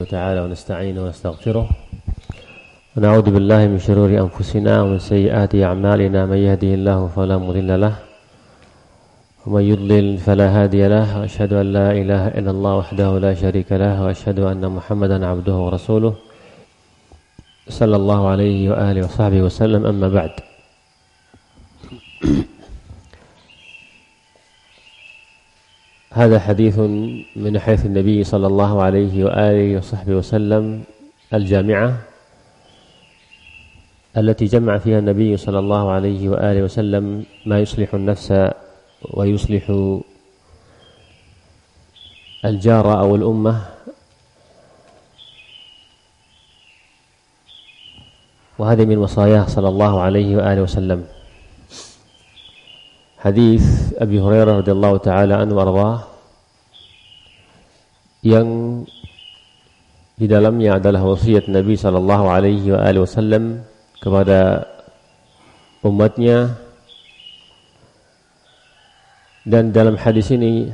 وتعالى ونستعينه ونستغفره ونعوذ بالله من شرور أنفسنا ومن سيئات أعمالنا من يهده الله فلا مضل له ومن يضلل فلا هادي له وأشهد أن لا إله إلا الله وحده لا شريك له وأشهد أن محمدا عبده ورسوله صلى الله عليه وآله وصحبه وسلم. أما بعد، هذا حديث من حيث النبي صلى الله عليه وآله وصحبه وسلم الجامعة التي جمع فيها النبي صلى الله عليه وآله وسلم ما يصلح النفس ويصلح الجار أو الأمة، وهذه من وصاياه صلى الله عليه وآله وسلم. Hadis Abi Hurairah radhiyallahu taala anhu warḍah yang di dalamnya adalah wasiat Nabi sallallahu alaihi wa alihi wasallam kepada umatnya, dan dalam hadis ini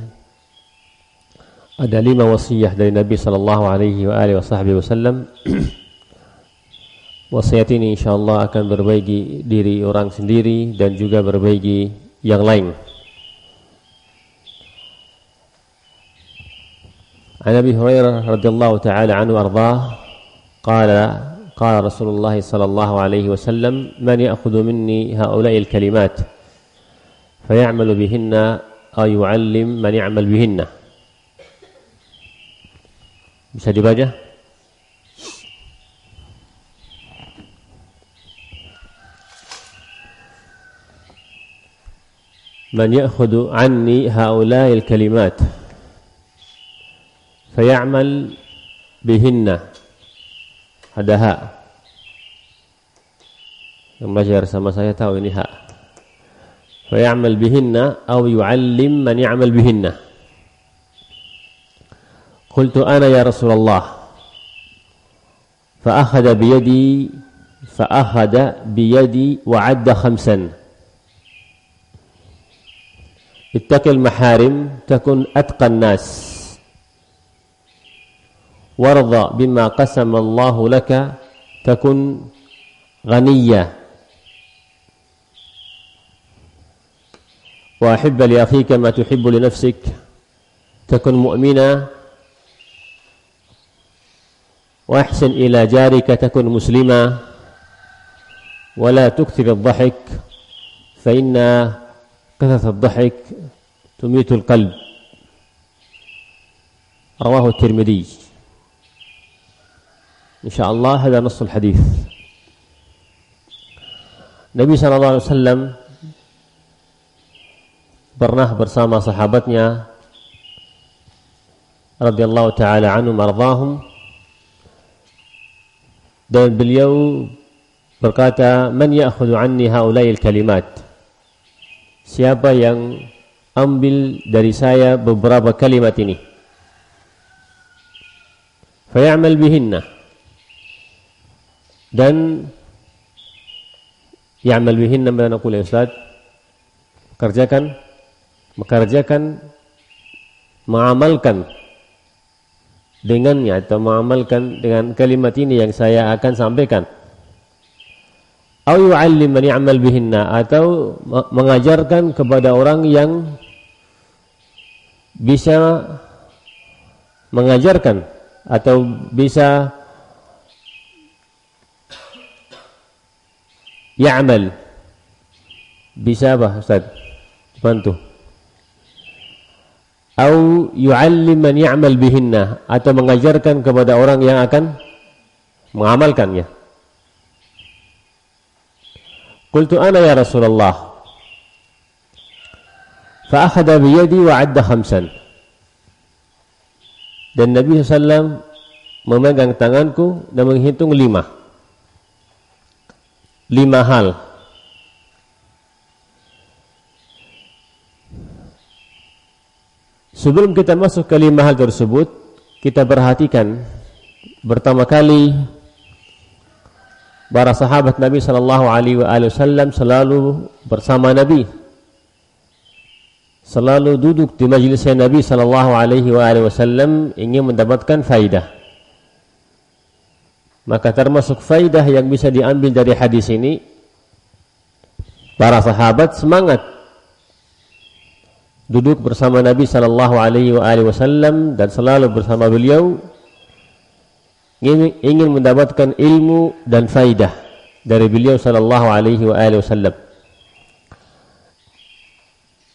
ada 5 wasiat dari Nabi sallallahu alaihi wa alihi wasallam. Wasiat ini insyaallah akan berbagi diri orang sendiri dan juga berbagi yang lain. An Abi Hurairah radhiyallahu ta'ala anhu ardhah qala Rasulullah sallallahu alaihi wasallam man ya'khudhu minni ha'ula'i al-kalimat fay'amalu bihinna aw yu'allim man ya'mal bihinna. Bisa dibaca? Man ya'khudhu anni ha'ula'i al-kalimat fay'amal bihinna. Ada ha. Yang belajar sama saya tahu ini ha. Fay'amal bihinna aw yu'allim man ya'mal bihinna. Qultu ana ya Rasulullah. Fa'akhadha biyadi wa 'adda 5. Ittaqil maharim takun atqan nas warda bima qasama Allahu laka takun ghaniyya wa ahibba li akhika ma tuhibbu li nafsik takun mu'mina wa ahsin ila jarika takun muslima wa la tukthir ad-dhahik fa inna كثرة الضحك تميت القلب. رواه الترمذي. إن شاء الله هذا نص الحديث. Nabi SAW pernah bersama sahabatnya radhiyallahu ta'ala anhum ardhahum, dan beliau berkata, man ya'khudhu anni haula'il kalimat, siapa yang ambil dari saya beberapa kalimat ini, fay'amal bihinna, dan ya'mal bihinna mana naqul ya Ustaz, mengerjakan, mengamalkan dengannya atau mengamalkan dengan kalimat ini yang saya akan sampaikan. Aw yu'allim man ya'mal bihinna, atau mengajarkan kepada orang yang bisa mengajarkan atau bisa ya'mal. Bisa apa Ustaz? Bantu. Aw yu'allim man ya'mal bihinna, atau mengajarkan kepada orang yang akan mengamalkannya. Qultu ana ya Rasulullah. Fa'akhadha biyadi wa 'adda 5. Dan Nabi SAW memegang tanganku dan menghitung 5 hal. Sebelum kita masuk ke 5 hal tersebut, kita perhatikan pertama kali para sahabat Nabi sallallahu alaihi wasallam selalu bersama Nabi, selalu duduk di majelis Nabi sallallahu alaihi wasallam ingin mendapatkan faidah. Maka termasuk faidah yang bisa diambil dari hadis ini, para sahabat semangat duduk bersama Nabi sallallahu alaihi wasallam dan selalu bersama beliau, ingin mendapatkan ilmu dan faidah dari beliau sallallahu alaihi wasallam.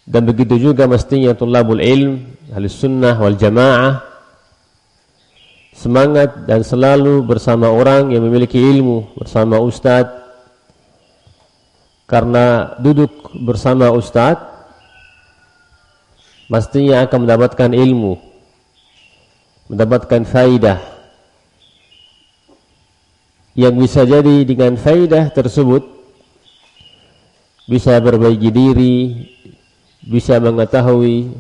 Dan begitu juga mestinya tulabul ilm, ahli sunnah wal jamaah, semangat dan selalu bersama orang yang memiliki ilmu, bersama ustadz. Karena duduk bersama ustadz mestinya akan mendapatkan ilmu, mendapatkan faidah, yang bisa jadi dengan faidah tersebut bisa berbaiki diri, bisa mengetahui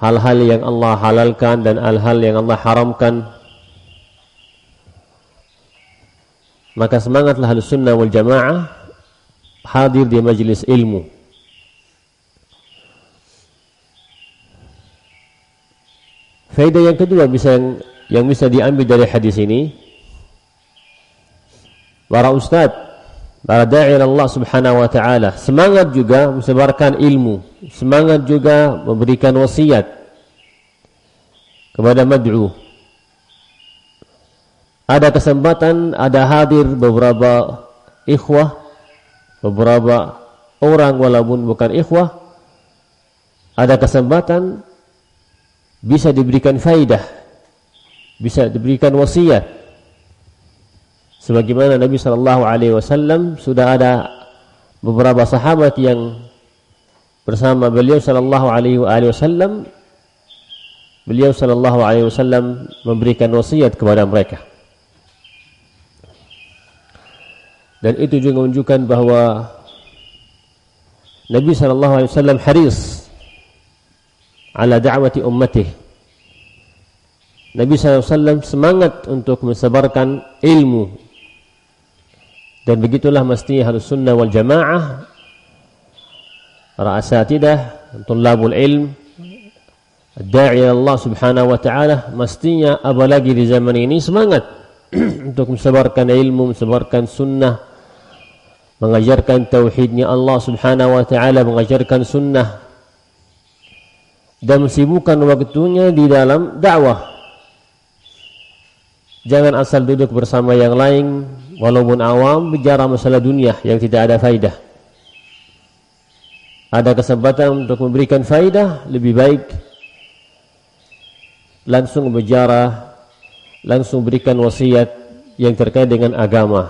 hal-hal yang Allah halalkan dan hal-hal yang Allah haramkan. Maka semangatlah Ahlus Sunnah wal Jamaah hadir di majelis ilmu. Faedah yang kedua yang bisa diambil dari hadis ini, para ustaz, para da'i Allah subhanahu wa ta'ala semangat juga menyebarkan ilmu, semangat juga memberikan wasiat kepada mad'u. Ada kesempatan, ada hadir beberapa ikhwah, beberapa orang walaupun bukan ikhwah, ada kesempatan bisa diberikan faidah, bisa diberikan wasiat. Sebagaimana Nabi sallallahu alaihi wasallam sudah ada beberapa sahabat yang bersama beliau sallallahu alaihi wasallam, beliau sallallahu alaihi wasallam memberikan wasiat kepada mereka. Dan itu juga menunjukkan bahwa Nabi sallallahu alaihi wasallam haris ala da'wati ummatihi. Nabi SAW semangat untuk mensebarkan ilmu. Dan begitulah mestinya Ahlus Sunnah wal Jamaah, para asatidah, tulabul ilm, da'i Allah subhanahu wa ta'ala, mestinya apalagi di zaman ini semangat untuk mensebarkan ilmu, mensebarkan sunnah, mengajarkan tauhidnya Allah subhanahu wa ta'ala, mengajarkan sunnah, dan mensibukkan waktunya di dalam dakwah. Jangan asal duduk bersama yang lain walaupun awam bicara masalah dunia yang tidak ada faidah. Ada kesempatan untuk memberikan faidah, lebih baik langsung bicara, langsung berikan wasiat yang terkait dengan agama.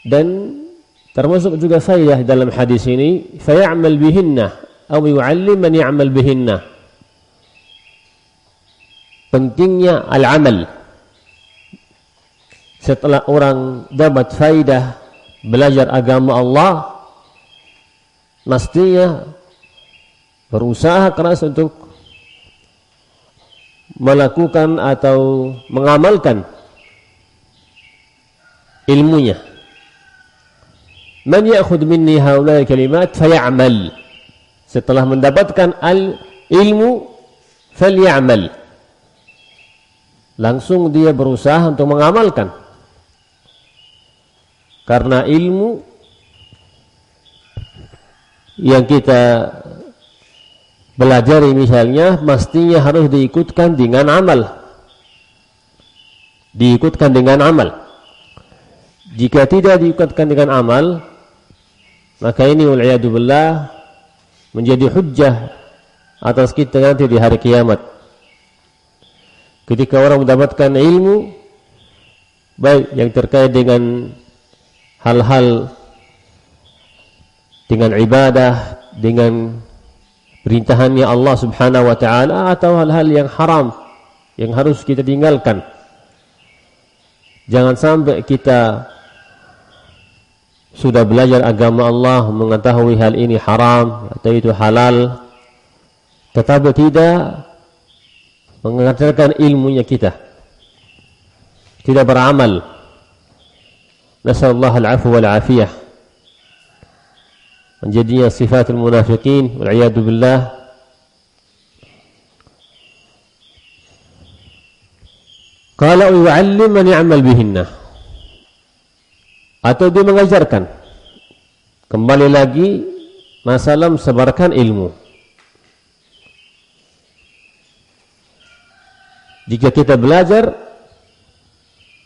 Dan termasuk juga faidah dalam hadis ini, fay'amal bihinna atau yu'allim man ya'mal bihinna. Pentingnya al-amal. Setelah orang dapat faidah belajar agama Allah, mestinya berusaha keras untuk melakukan atau mengamalkan ilmunya. Man ya'khudh minni haula'i kalimat fay'amal. Setelah mendapatkan ilmu, faly'amal. Langsung dia berusaha untuk mengamalkan. Karena ilmu yang kita pelajari misalnya mestinya harus diikutkan dengan amal. Diikutkan dengan amal. Jika tidak diikutkan dengan amal, maka ini wal'iyadu billah menjadi hujjah atas kita nanti di hari kiamat. Ketika orang mendapatkan ilmu, baik yang terkait dengan hal-hal dengan ibadah, dengan perintahannya Allah subhanahu wa ta'ala, atau hal-hal yang haram yang harus kita tinggalkan. Jangan sampai kita sudah belajar agama Allah, mengetahui hal ini haram atau itu halal, tetapi tidak mengajarkan ilmunya kita, tidak beramal. Nasallallahu al-'afwa wal 'afiyah. Menjadinya sifatul munafiqin wal 'iyadu billah. Qala yu'allim man ya'mal bihinna. Atau dia mengajarkan. Kembali lagi masalah sebarkan ilmu. Jika kita belajar,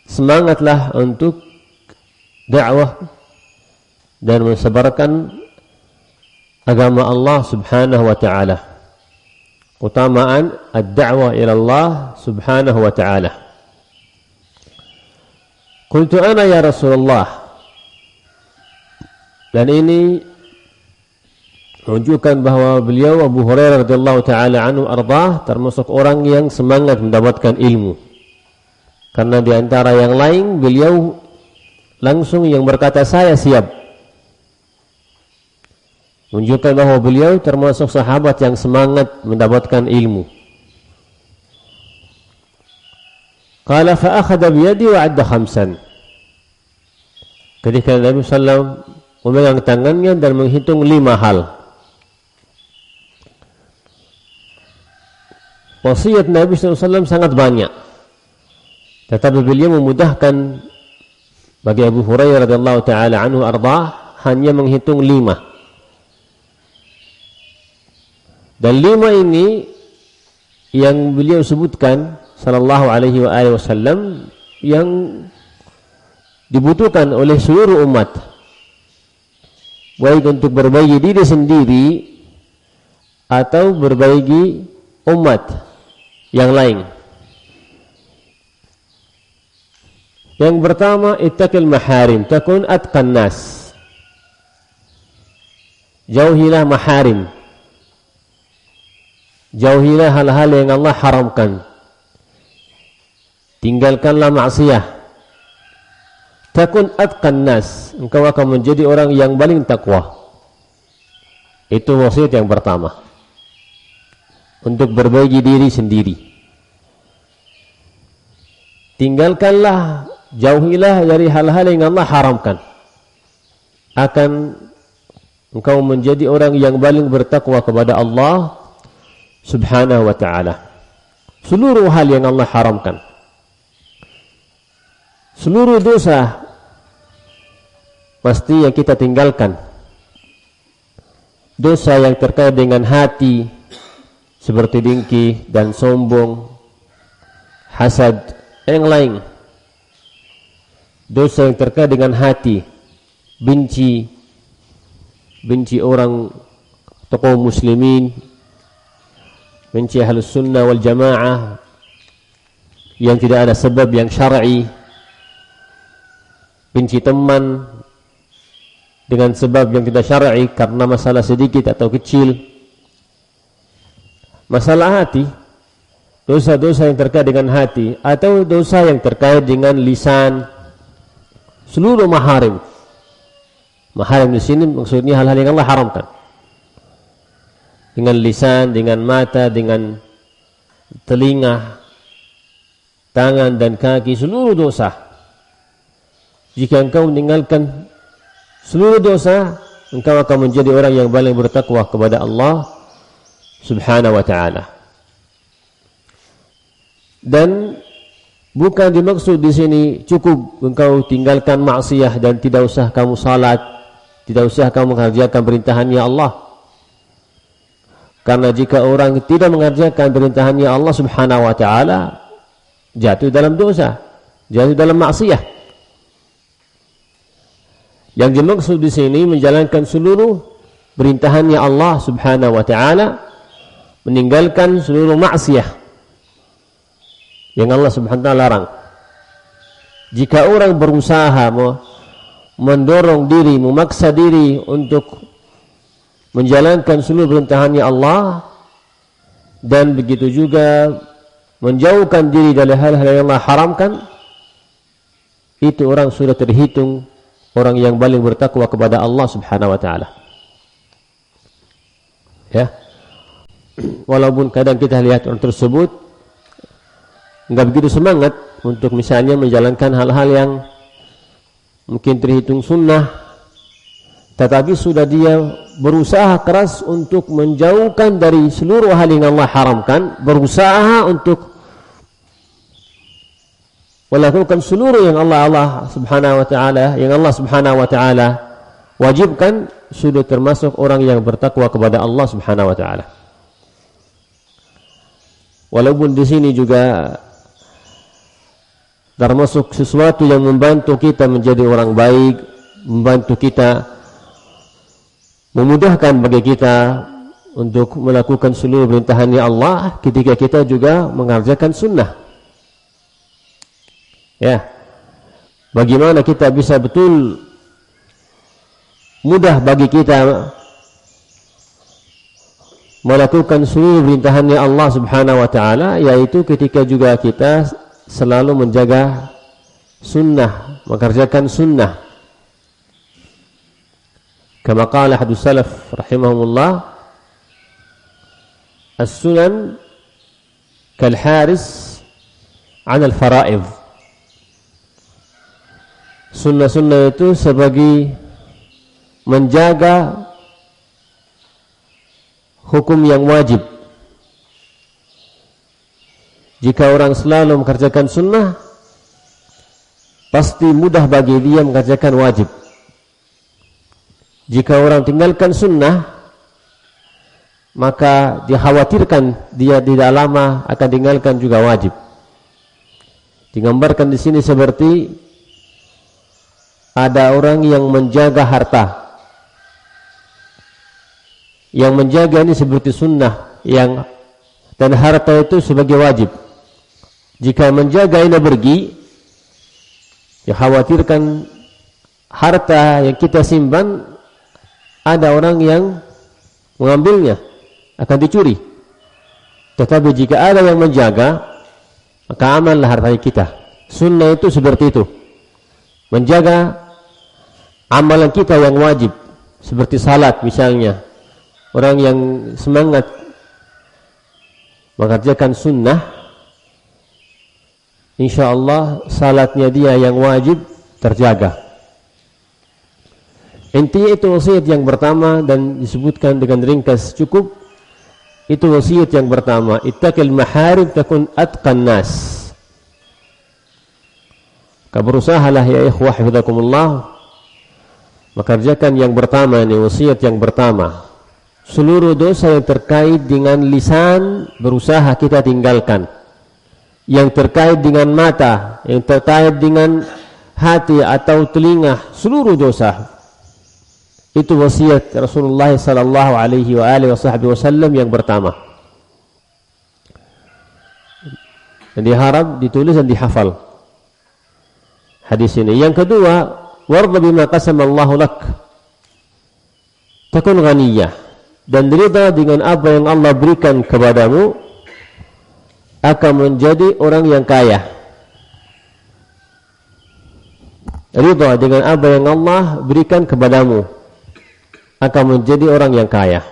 semangatlah untuk dakwah dan mensebarkan agama Allah Subhanahu wa ta'ala. Utamaan ad-da'wah ila Allah Subhanahu wa ta'ala. Qultu ana ya Rasulullah. Dan ini menunjukkan bahwa beliau Abu Hurairah radhiyallahu taala anhu ardah termasuk orang yang semangat mendapatkan ilmu. Karena di antara yang lain beliau langsung yang berkata saya siap. Menunjukkan bahwa beliau termasuk sahabat yang semangat mendapatkan ilmu. Qala fa akhadha bi yadi wa 'adda khamsan. Ketika Nabi sallallahu memegang tangannya dan menghitung 5 hal. Wasiat Nabi SAW sangat banyak, tetapi beliau memudahkan bagi Abu Hurairah radhiyallahu taala anhu ardah hanya menghitung 5. Dan 5 ini yang beliau sebutkan sallallahu alaihi wasallam yang dibutuhkan oleh seluruh umat, baik untuk berbagi diri sendiri atau berbagi umat yang lain. Yang pertama, ittaqil maharim takun atqan nas. Jauhilah maharim. Jauhilah hal-hal yang Allah haramkan. Tinggalkanlah maksiat. Takun atqan nas, engkau akan menjadi orang yang paling takwa. Itu wasiat yang pertama. Untuk berbagi diri sendiri. Tinggalkanlah, jauhilah dari hal-hal yang Allah haramkan. Akan engkau menjadi orang yang paling bertakwa kepada Allah Subhanahu wa ta'ala. Seluruh hal yang Allah haramkan, seluruh dosa pasti yang kita tinggalkan. Dosa yang terkait dengan hati seperti dengki dan sombong, hasad, yang lain. Dosa yang terkait dengan hati, benci orang tokoh muslimin, benci ahlus sunnah wal jamaah yang tidak ada sebab yang syar'i, benci teman dengan sebab yang tidak syar'i karena masalah sedikit atau kecil. Masalah hati, dosa-dosa yang terkait dengan hati atau dosa yang terkait dengan lisan, seluruh maharim. Maharim di sini maksudnya hal-hal yang Allah haramkan. Dengan lisan, dengan mata, dengan telinga, tangan dan kaki, seluruh dosa. Jika engkau meninggalkan seluruh dosa, engkau akan menjadi orang yang paling bertakwa kepada Allah Subhanahu wa ta'ala. Dan bukan dimaksud di sini cukup engkau tinggalkan maksiat dan tidak usah kamu salat, tidak usah kamu mengerjakan perintahannya Allah. Karena jika orang tidak mengerjakan perintahannya Allah Subhanahu wa ta'ala, jatuh dalam dosa, jatuh dalam maksiat. Yang dimaksud di sini menjalankan seluruh perintahannya Allah Subhanahu wa ta'ala, meninggalkan seluruh maksiat yang Allah Subhanahu wa ta'ala larang. Jika orang berusaha mendorong diri, memaksa diri untuk menjalankan seluruh perintahannya Allah dan begitu juga menjauhkan diri dari hal-hal yang Allah haramkan, itu orang sudah terhitung orang yang paling bertakwa kepada Allah Subhanahu wa ta'ala. Ya. Walaupun kadang kita lihat orang tersebut enggak begitu semangat untuk misalnya menjalankan hal-hal yang mungkin terhitung sunnah, tetapi sudah dia berusaha keras untuk menjauhkan dari seluruh hal yang Allah haramkan, berusaha untuk melakukan seluruh yang Allah Subhanahu wa taala wajibkan, sudah termasuk orang yang bertakwa kepada Allah Subhanahu wa taala. Walaupun di sini juga termasuk sesuatu yang membantu kita menjadi orang baik, membantu kita, memudahkan bagi kita untuk melakukan seluruh perintahannya Allah ketika kita juga mengerjakan sunnah. Ya, bagaimana kita bisa betul mudah bagi kita melakukan seluruh perintahannya Allah Subhanahu wa taala, yaitu ketika juga kita selalu menjaga sunnah, mengerjakan sunnah. Kama qala hadus salaf rahimahumullah, as-sunan kal haris 'ala al-fara'id. Sunnah-sunnah itu sebagai menjaga hukum yang wajib. Jika orang selalu mengerjakan sunnah, pasti mudah bagi dia mengerjakan wajib. Jika orang tinggalkan sunnah, maka dikhawatirkan dia tidak lama akan tinggalkan juga wajib. Digambarkan di sini seperti ada orang yang menjaga harta. Yang menjaga ini seperti sunnah, dan harta itu sebagai wajib. Jika menjaga ini pergi, dikhawatirkan harta yang kita simpan ada orang yang mengambilnya, akan dicuri. Tetapi jika ada yang menjaga, maka amanlah harta kita. Sunnah itu seperti itu, menjaga amalan kita yang wajib, seperti salat misalnya. Orang yang semangat mengerjakan sunnah, insyaallah salatnya dia yang wajib terjaga. Intinya itu wasiat yang pertama, dan disebutkan dengan ringkas cukup. Itu wasiat yang pertama, ittaqil maharim takun atqan nas. Berusahalah ya ikhwah hafizakumullah, mengerjakan yang pertama ini, wasiat yang pertama. Seluruh dosa yang terkait dengan lisan berusaha kita tinggalkan. Yang terkait dengan mata, yang terkait dengan hati atau telinga, seluruh dosa. Itu wasiat Rasulullah sallallahu alaihi wa alihi wasallam yang pertama. Dan diharap ditulis dan dihafal hadis ini. Yang kedua, warda bima qasama Allahu lak takun ghaniyah. Dan rida dengan apa yang Allah berikan kepadamu, akan menjadi orang yang kaya. Rida dengan apa yang Allah berikan kepadamu, akan menjadi orang yang kaya.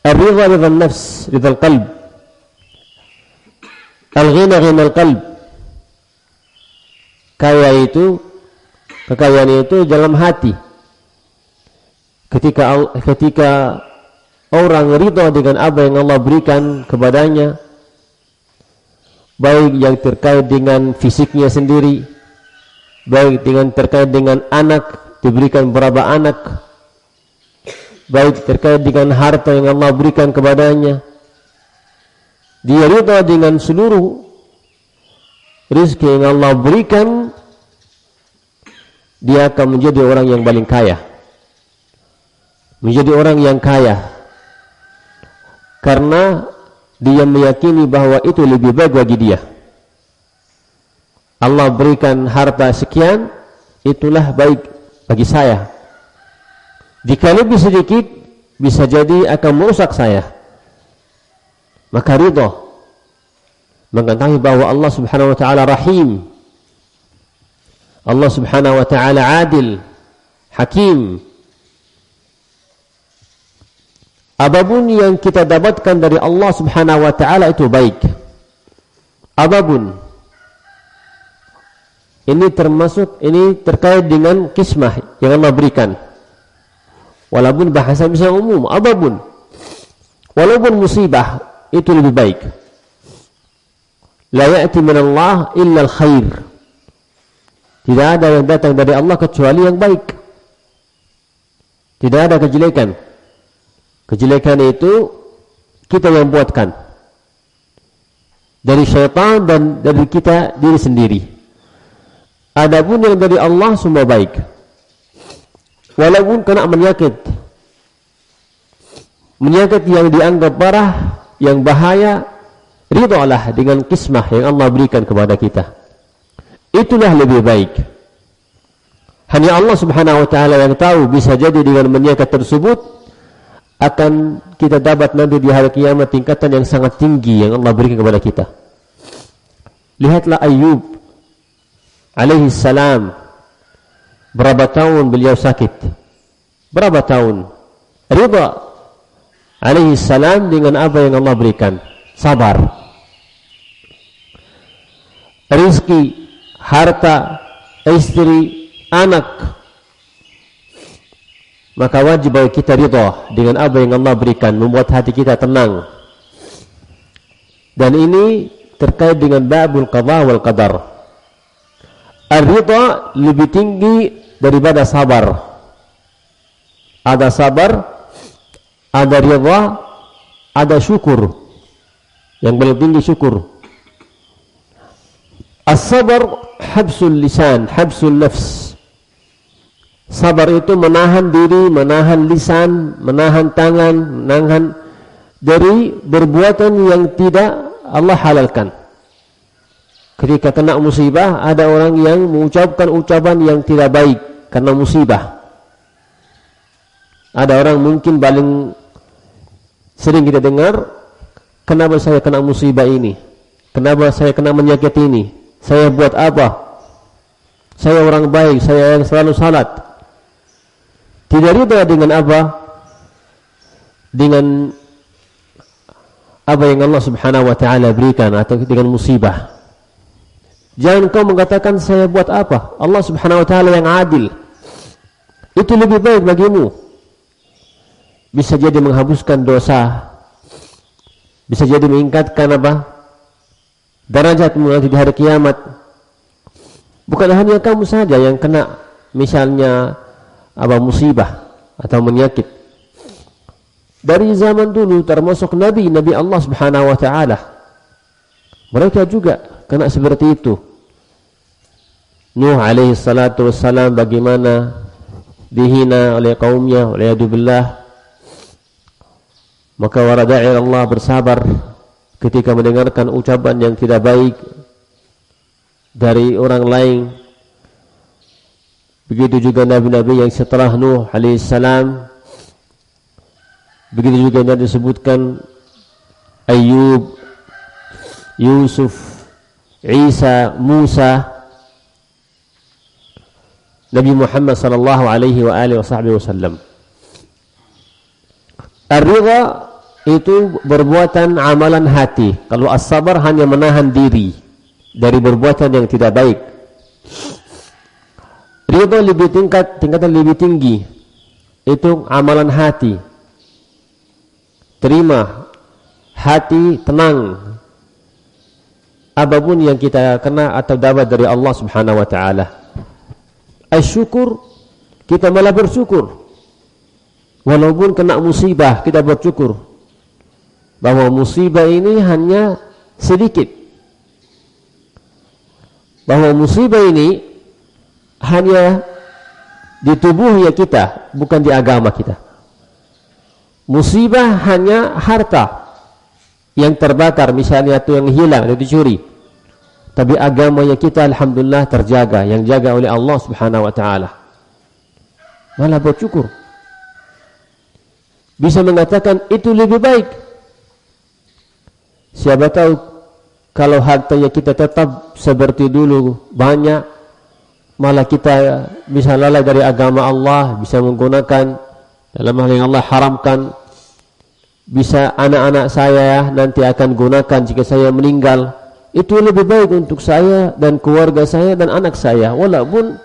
Ar-ridha ridha nafs, ridha al-qalb. Al-ghina ghina al-qalb. Kekayaan itu dalam hati. Ketika orang ridha dengan apa yang Allah berikan kepadanya, baik yang terkait dengan fisiknya sendiri, baik dengan terkait dengan anak, diberikan berapa anak, baik terkait dengan harta yang Allah berikan kepadanya, dia ridha dengan seluruh rezeki yang Allah berikan, dia akan menjadi orang yang paling kaya. Menjadi orang yang kaya karena dia meyakini bahwa itu lebih baik bagi dia. Allah berikan harta sekian, itulah baik bagi saya. Jika lebih sedikit, bisa jadi akan merusak saya. Maka ridha, mengetahui bahwa Allah Subhanahu wa taala Rahim, Allah Subhanahu wa taala Adil, Hakim. Apapun yang kita dapatkan dari Allah Subhanahu wa taala itu baik. Apapun. Ini terkait dengan kismah yang Allah berikan. Walaupun bahasa bisa umum, apapun. Walaupun musibah itu lebih baik. La ya'ti minallah illa al-khair. Tidak ada yang datang dari Allah kecuali yang baik. Tidak ada kejelekan. Kejelekan itu kita yang buatkan dari syaitan dan dari kita diri sendiri. Adapun yang dari Allah semua baik. Walaupun kena menyakit yang dianggap parah, yang bahaya, ridhalah dengan kismah yang Allah berikan kepada kita. Itulah lebih baik. Hanya Allah Subhanahu wa taala yang tahu, bisa jadi dengan menyakit tersebut akan kita dapat nanti di hari kiamat tingkatan yang sangat tinggi yang Allah berikan kepada kita. Lihatlah Ayyub alaihi salam, berapa tahun beliau sakit, berapa tahun, ridha alaihi salam dengan apa yang Allah berikan, sabar. Rizki, harta, istri, anak, maka wajib bagi kita ridha dengan apa yang Allah berikan, membuat hati kita tenang. Dan ini terkait dengan babul qadha wal qadar. Ar-ridha lebih tinggi daripada sabar. Ada sabar, ada ridha, ada syukur. Yang paling tinggi syukur. As-sabar habsul lisan, habsul nafs. Sabar itu menahan diri, menahan lisan, menahan tangan, menahan dari perbuatan yang tidak Allah halalkan. Ketika kena musibah, ada orang yang mengucapkan ucapan yang tidak baik karena musibah. Ada orang mungkin paling sering kita dengar, kenapa saya kena musibah ini? Kenapa saya kena menyakit ini? Saya buat apa? Saya orang baik, saya yang selalu salat. Tidak ridha dengan apa? Dengan apa yang Allah Subhanahu wa taala berikan atau dengan musibah. Jangan kau mengatakan saya buat apa? Allah Subhanahu wa taala yang adil. Itu lebih baik bagimu. Bisa jadi menghapuskan dosa. Bisa jadi meningkatkan apa? Derajatmu nanti di hari kiamat. Bukan hanya kamu saja yang kena misalnya apa musibah atau menyakit. Dari zaman dulu termasuk Nabi Allah Subhanahu wa taala, mereka juga kena seperti itu. Nuh alaihi salatu wassalam bagaimana dihina oleh kaumnya, waliyadzubillah. Maka warada'i Allah bersabar ketika mendengarkan ucapan yang tidak baik dari orang lain. Begitu juga nabi-nabi yang setelah Nuh alaihi salam. Begitu juga yang disebutkan Ayyub, Yusuf, Isa, Musa, Nabi Muhammad sallallahu alaihi wa alihi wasallam. Ar-ridha itu perbuatan amalan hati. Kalau as-sabar hanya menahan diri dari perbuatan yang tidak baik. Ridha lebih tingkatan lebih tinggi. Itu amalan hati. Terima, hati tenang. Apapun yang kita kena atau dapat dari Allah Subhanahu wa taala. Asyukur, kita malah bersyukur. Walaupun kena musibah, kita bersyukur bahwa musibah ini hanya sedikit. Bahwa musibah ini hanya di tubuh ya kita, bukan di agama kita. Musibah hanya harta yang terbakar misalnya, atau yang hilang atau dicuri. Tapi agamanya kita alhamdulillah terjaga, yang jaga oleh Allah Subhanahu wa taala. Malah bersyukur. Bisa mengatakan itu lebih baik. Siapa tahu kalau hartanya kita tetap seperti dulu banyak, malah kita bisa lalai dari agama Allah, bisa menggunakan dalam hal yang Allah haramkan. Bisa anak-anak saya nanti akan gunakan jika saya meninggal. Itu lebih baik untuk saya dan keluarga saya dan anak saya, walaupun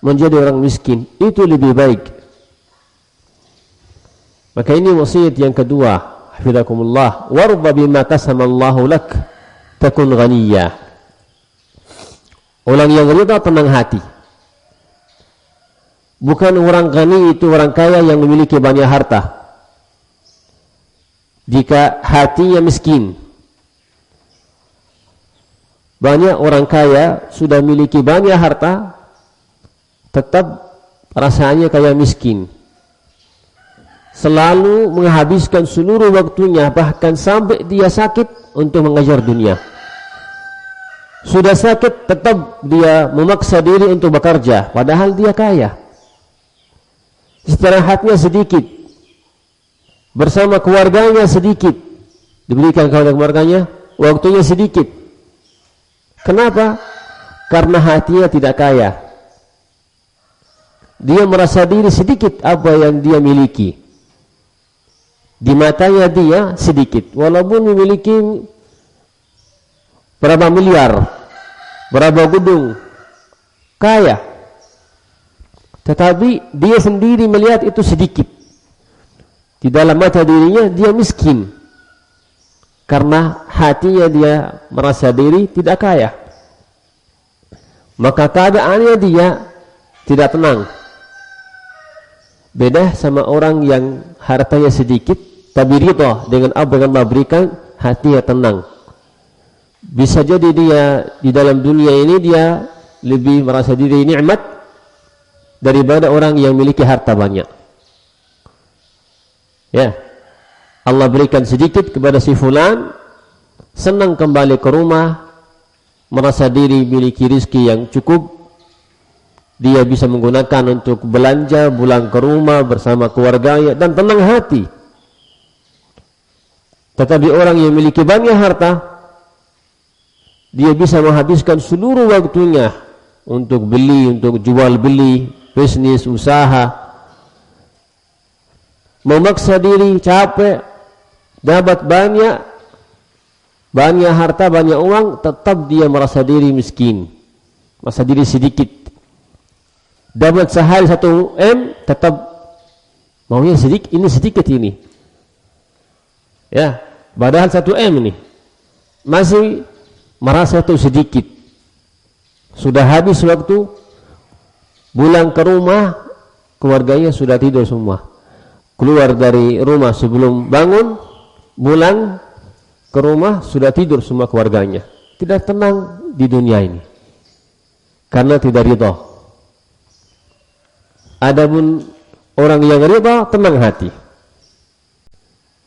menjadi orang miskin. Itu lebih baik. Maka ini wasiat yang kedua, hafizakumullah, warda bima qasamallahu lak. takun ghaniyya. Orang yang ridha tenang hati. Bukan orang ghani itu orang kaya yang memiliki banyak harta. Jika hatinya miskin. Banyak orang kaya sudah memiliki banyak harta, tetap rasanya kayak miskin. Selalu menghabiskan seluruh waktunya, bahkan sampai dia sakit untuk mengejar dunia. Sudah sakit tetap dia memaksa diri untuk bekerja, padahal dia kaya. Istirahatnya sedikit, bersama keluarganya sedikit, diberikan kepada keluarganya waktunya sedikit. Kenapa? Karena hatinya tidak kaya. Dia merasa diri sedikit apa yang dia miliki. Di matanya dia sedikit, walaupun memiliki berapa miliar, berapa gedung, kaya. Tetapi dia sendiri melihat itu sedikit. Di dalam mata dirinya dia miskin. Karena hatinya dia merasa diri tidak kaya. Maka keadaannya dia tidak tenang. Beda sama orang yang hartanya sedikit, tapi ridha dengan apa yang Allah berikan, hatinya tenang. Bisa jadi dia di dalam dunia ini dia lebih merasa diri nikmat daripada orang yang memiliki harta banyak. Ya, Allah berikan sedikit kepada si fulan, senang kembali ke rumah, merasa diri memiliki rezeki yang cukup, dia bisa menggunakan untuk belanja, pulang ke rumah bersama keluarganya dan tenang hati. Tetapi orang yang memiliki banyak harta, dia bisa menghabiskan seluruh waktunya untuk beli, untuk jual beli, bisnis, usaha, memaksa diri, capek, dapat banyak harta, banyak uang, tetap dia merasa diri miskin, merasa diri sedikit. Dapat sehari 1 M, tetap maunya sedikit, ini sedikit ini. Ya, padahal 1 M ini masih merasa itu sedikit. Sudah habis waktu, pulang ke rumah, keluarganya sudah tidur semua. Keluar dari rumah sebelum bangun, pulang ke rumah sudah tidur semua keluarganya. Tidak tenang di dunia ini, karena tidak ridha. Adapun orang yang ridha, tenang hati.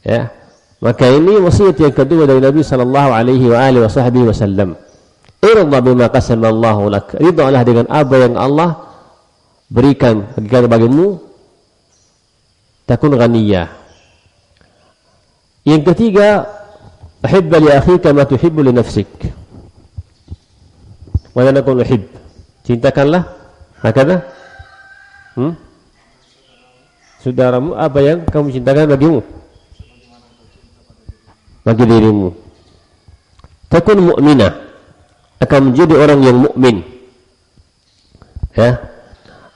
Ya, maka ini wasiat yang kedua dari Nabi sallallahu alaihi wasallam. Irda bima qasama Allahu lak. Ridhalah dengan apa yang Allah berikan bagimu, takun ghaniyah. Yang ketiga, uhibba li akhika ma tuhibbu li nafsik. Wa la nakun uhib. Cintakanlah hakana saudaramu apa yang kamu cintakan bagimu, bagi dirimu. Takun mu'minah, akan menjadi orang yang mukmin. Ya,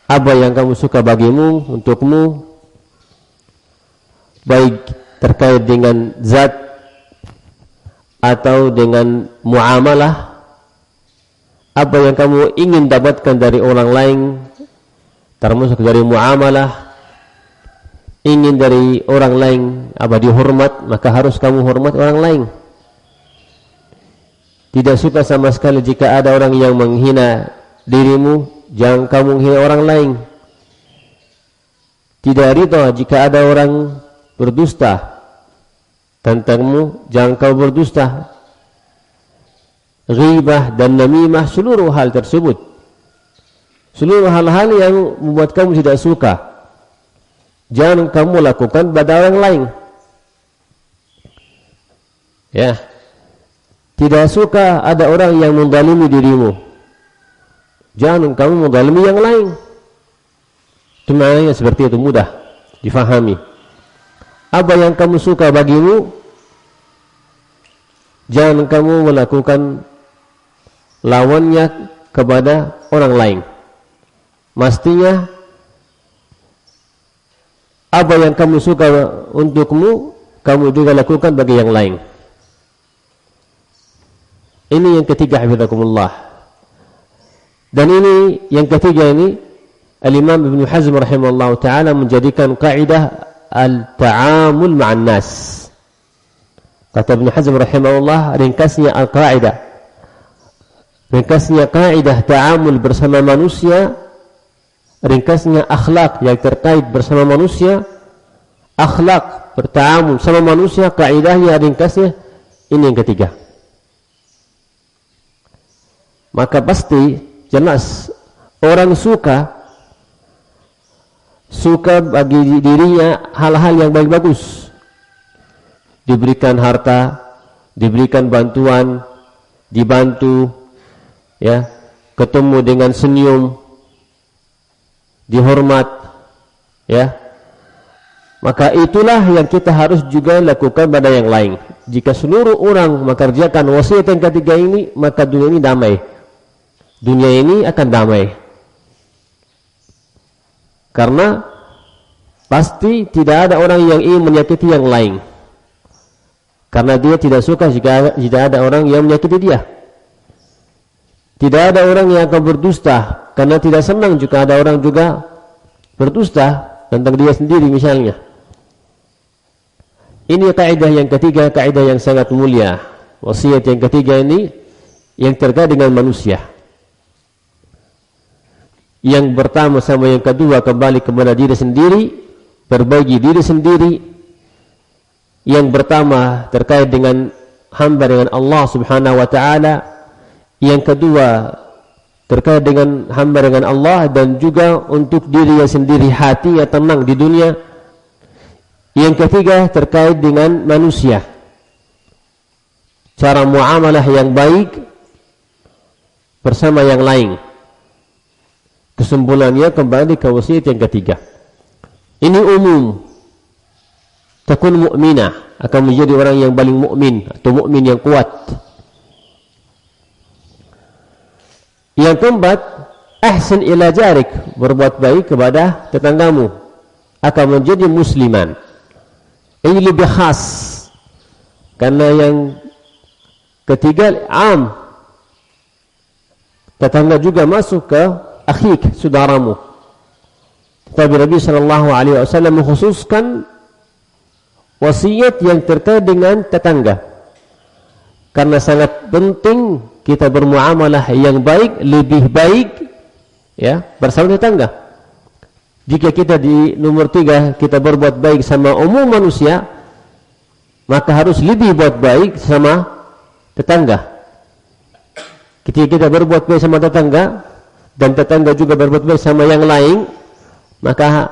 apa yang kamu suka bagimu, untukmu, baik terkait dengan zat atau dengan muamalah, apa yang kamu ingin dapatkan dari orang lain, termasuk dari muamalah, ingin dari orang lain apa dihormat, maka harus kamu hormat orang lain. Tidak suka sama sekali jika ada orang yang menghina dirimu, jangan kamu menghina orang lain. Tidak ridha jika ada orang berdusta tentangmu, jangan kau berdusta. Ghibah dan namimah, seluruh hal tersebut, seluruh hal-hal yang membuat kamu tidak suka, jangan kamu lakukan pada orang lain. Ya, tidak suka ada orang yang menzalimi dirimu, jangan kamu menzalimi yang lain. Sebenarnya seperti itu, mudah difahami. Apa yang kamu suka bagimu, jangan kamu melakukan lawannya kepada orang lain. Mestinya apa yang kamu suka untukmu, kamu juga lakukan bagi yang lain. Ini yang ketiga, hafizakumullah. Dan ini yang ketiga ini Al-Imam Ibn Hazm rahimahullah ta'ala menjadikan kaidah al-ta'amul ma'an nas. Kata Ibn Hazm rahimahullah, ringkasnya al-qaidah, ringkasnya kaidah ta'amul bersama manusia, ringkasnya akhlak yang terkait bersama manusia, akhlak berta'amul sama manusia, kaidahnya ringkasnya ini yang ketiga. Maka pasti jelas orang suka bagi dirinya hal-hal yang baik-bagus, diberikan harta, diberikan bantuan, dibantu, ya, ketemu dengan senyum, dihormat, ya. Maka itulah yang kita harus juga lakukan pada yang lain. Jika seluruh orang mengerjakan wasiat yang ketiga ini, maka dunia ini damai. Dunia ini akan damai. Karena pasti tidak ada orang yang ingin menyakiti yang lain. Karena dia tidak suka jika ada orang yang menyakiti dia. Tidak ada orang yang akan berdusta, karena tidak senang jika ada orang juga berdusta tentang dia sendiri misalnya. Ini kaidah yang ketiga, kaidah yang sangat mulia. Wasiat yang ketiga ini yang terkait dengan manusia. Yang pertama sama yang kedua kembali kepada diri sendiri, berbagi diri sendiri. Yang pertama terkait dengan hamba dengan Allah Subhanahu wa taala. Yang kedua terkait dengan hamba dengan Allah, dan juga untuk dirinya sendiri, hatinya tenang di dunia. Yang ketiga terkait dengan manusia, cara muamalah yang baik bersama yang lain. Kesimpulannya kembali ke wasiat yang ketiga. Ini umum. Takun mu'minah, akan menjadi orang yang paling mukmin atau mukmin yang kuat. Yang keempat, ahsin ila jarik, berbuat baik kepada tetanggamu, akan menjadi musliman. Ini lebih khas, karena yang ketiga am, tetangga juga masuk ke akhik, saudaramu. Tapi Nabi sallallahu alaihi wasallam mengkhususkan wasiat yang terkait dengan tetangga, karena sangat penting kita bermuamalah yang baik, lebih baik, ya, bersama tetangga. Jika kita di nomor 3 kita berbuat baik sama umum manusia, maka harus lebih buat baik sama tetangga. Ketika kita berbuat baik sama tetangga, dan tetangga juga berbuat baik sama yang lain, maka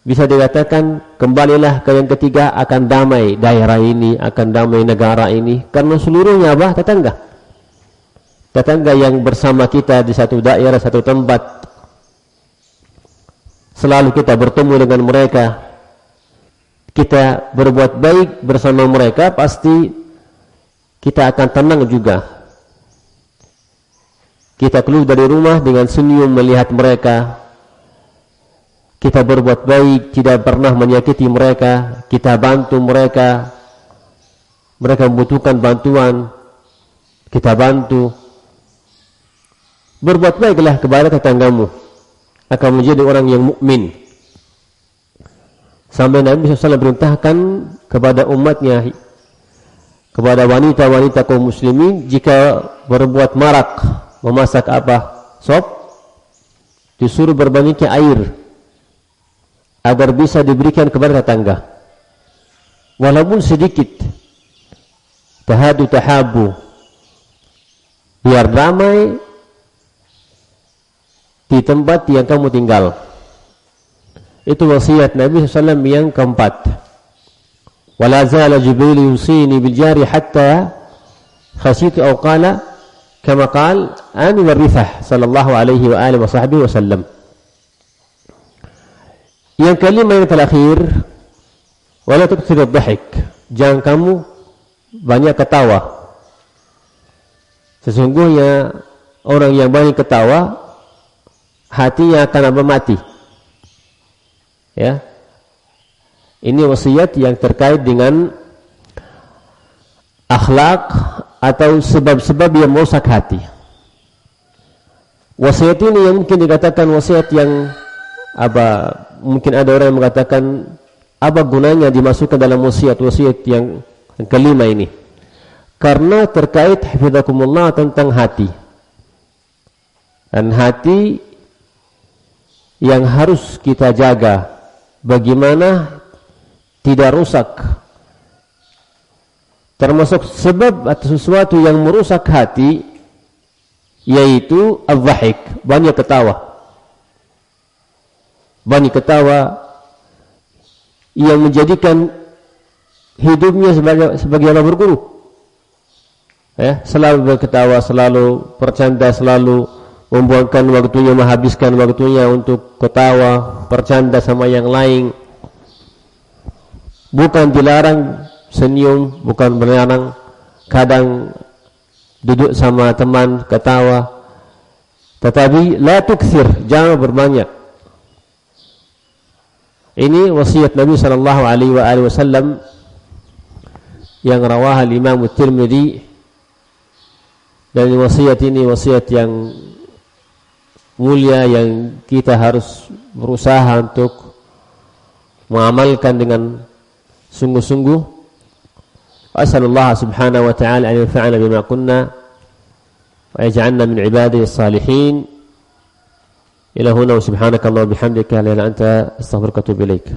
bisa dikatakan kembalilah ke yang ketiga, akan damai daerah ini, akan damai negara ini, karena seluruhnya apa? Tetangga. Tetangga yang bersama kita di satu daerah, satu tempat, selalu kita bertemu dengan mereka, kita berbuat baik bersama mereka, pasti kita akan tenang juga. Kita keluar dari rumah dengan senyum melihat mereka, kita berbuat baik, tidak pernah menyakiti mereka, kita bantu mereka, mereka membutuhkan bantuan, kita bantu. Berbuat baiklah kepada tetanggamu, akan menjadi orang yang mukmin. Sampai Nabi SAW perintahkan kepada umatnya, kepada wanita-wanita kaum muslimin, jika berbuat marak, memasak apa? Sop, disuruh berbanyaknya air, agar bisa diberikan kepada tetangga. Walaupun sedikit, tahadu tahabu, biar damai di tempat yang kamu tinggal. Itu wasiat Nabi SAW yang keempat. Wala zala Jibril yusini bil jari hatta khasitu aw qala kama qala an warithah sallallahu alaihi wa alihi wa sahbihi wasallam. Yang kelima yang terakhir, wala tukthir ad-dhahik, jangan kamu banyak ketawa. Sesungguhnya orang yang banyak ketawa, hatinya akan apa? Mati. Ya. Ini wasiat yang terkait dengan akhlak atau sebab-sebab yang merusak hati. Wasiat ini yang mungkin dikatakan wasiat yang mungkin ada orang yang mengatakan apa gunanya dimasukkan dalam wasiat yang kelima ini, karena terkait hafizakumullah tentang hati, dan hati yang harus kita jaga bagaimana tidak rusak. Termasuk sebab atau sesuatu yang merusak hati yaitu al-dhahik, banyak ketawa. Banyak ketawa yang menjadikan hidupnya sebagai anak berguru. Ya, selalu berketawa, selalu bercanda, selalu membuangkan waktunya, menghabiskan waktunya untuk ketawa, bercanda sama yang lain. Bukan dilarang senyum, bukan melarang kadang duduk sama teman ketawa, tetapi la tukthir, jangan berbanyak. Ini wasiat Nabi sallallahu alaihi wasallam yang rawah al-Imam At-Tirmidzi, dan wasiat ini wasiat yang mulia yang kita harus berusaha untuk mengamalkan dengan sungguh-sungguh. Asallallahu subhanahu wa ta'ala an yanfa'ana bima kunna wa yaj'alna min ibadihi as-salihin. Ila huna wa subhanaka Allahumma bihamdika la ilaha illa anta astaghfiruka wa atubu ilaik.